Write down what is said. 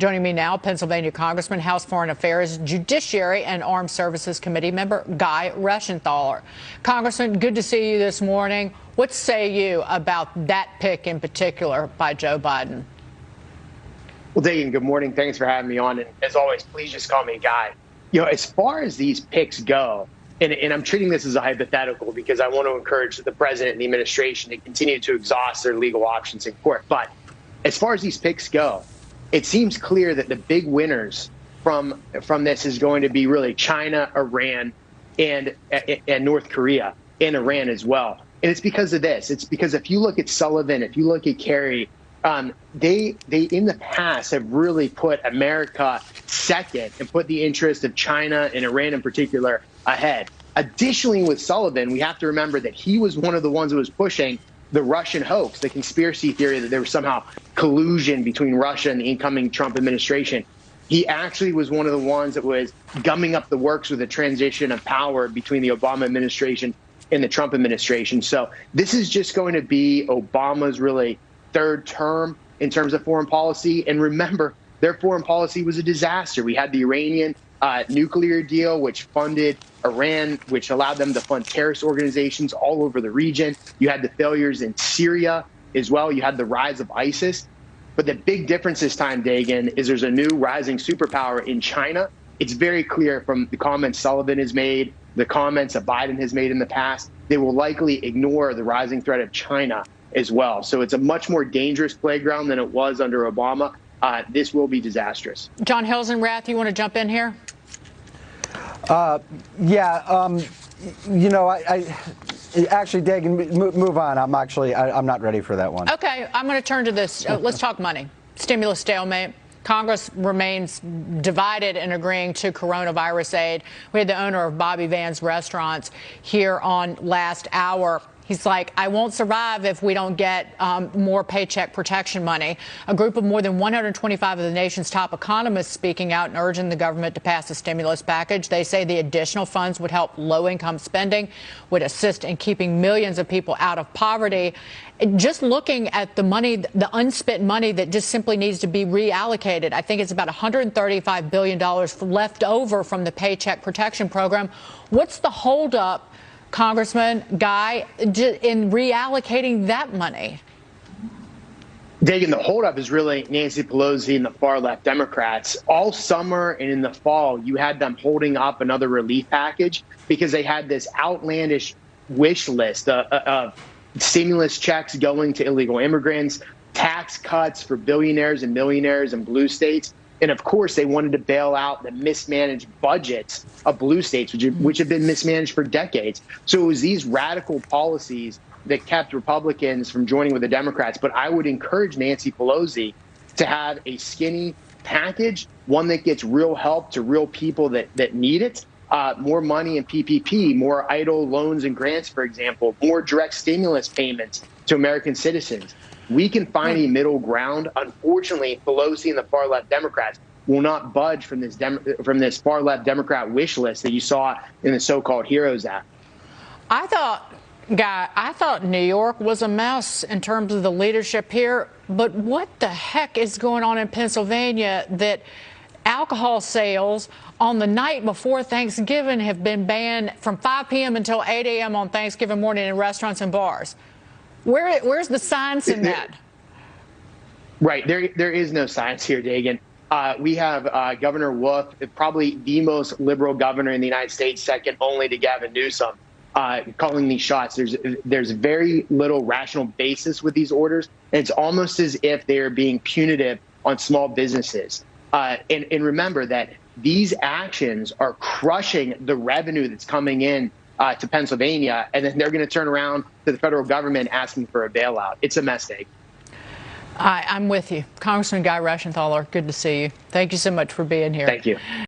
Joining me now, Pennsylvania Congressman, House Foreign Affairs, Judiciary and Armed Services Committee member Guy Rushenthaler. Congressman, good to see you this morning. What say you about that pick in particular by Joe Biden? Well, Dagan, good morning. Thanks for having me on. And as always, please just call me Guy. As far as these picks go, and I'm treating this as a hypothetical because I want to encourage the president and the administration to continue to exhaust their legal options in court. But as far as these picks go, it seems clear that the big winners from this is going to be really China, Iran, and North Korea, and Iran as well. And it's because of this. It's because if you look at Sullivan, if you look at Kerry, they in the past have really put America second and put the interest of China and Iran in particular ahead. Additionally, with Sullivan, we have to remember that he was one of the ones who was pushing the Russian hoax, the conspiracy theory that there was somehow collusion between Russia and the incoming Trump administration. He actually was one of the ones that was gumming up the works with the transition of power between the Obama administration and the Trump administration. So this is just going to be Obama's really third term in terms of foreign policy. And remember, their foreign policy was a disaster. We had the Iranian nuclear deal, which funded Iran, which allowed them to fund terrorist organizations all over the region. You had the failures in Syria as well. You had the rise of ISIS. But the big difference this time, Dagan, is there's a new rising superpower in China. It's very clear from the comments Sullivan has made, the comments that Biden has made in the past, they will likely ignore the rising threat of China as well. So it's a much more dangerous playground than it was under Obama. This will be disastrous. John Hilsenrath, you want to jump in here? Actually, Dagan, move on. I'm not ready for that one. Okay, I'm going to turn to this. Let's talk money. Stimulus stalemate. Congress remains divided in agreeing to coronavirus aid. We had the owner of Bobby Van's Restaurants here on Last Hour. He's like, I won't survive if we don't get more paycheck protection money. A group of more than 125 of the nation's top economists speaking out and urging the government to pass a stimulus package. They say the additional funds would help low-income spending, would assist in keeping millions of people out of poverty. Just looking at the money, the unspent money that just simply needs to be reallocated, I think it's about $135 billion left over from the Paycheck Protection Program. What's the holdup, Congressman Guy, in reallocating that money? Dagan, the holdup is really Nancy Pelosi and the far-left Democrats. All summer and in the fall, you had them holding up another relief package because they had this outlandish wish list of stimulus checks going to illegal immigrants, tax cuts for billionaires and millionaires in blue states. And of course, they wanted to bail out the mismanaged budgets of blue states, which have been mismanaged for decades. So it was these radical policies that kept Republicans from joining with the Democrats. But I would encourage Nancy Pelosi to have a skinny package, one that gets real help to real people that need it. More money in PPP, more idle loans and grants, for example, more direct stimulus payments to American citizens. We can find a middle ground. Unfortunately, Pelosi and the far-left Democrats will not budge from this far-left Democrat wish list that you saw in the so-called HEROES Act. I thought New York was a mess in terms of the leadership here. But what the heck is going on in Pennsylvania that alcohol sales on the night before Thanksgiving have been banned from 5 p.m. until 8 a.m. on Thanksgiving morning in restaurants and bars? Where's the science in that? Right. There is no science here, Dagan. We have Governor Wolf, probably the most liberal governor in the United States, second only to Gavin Newsom, calling these shots. There's very little rational basis with these orders. And it's almost as if they are being punitive on small businesses. And remember that these actions are crushing the revenue that's coming in to Pennsylvania, and then they're going to turn around to the federal government asking for a bailout. It's a mistake. I'm with you. Congressman Guy Rushenthaler, good to see you. Thank you so much for being here. Thank you.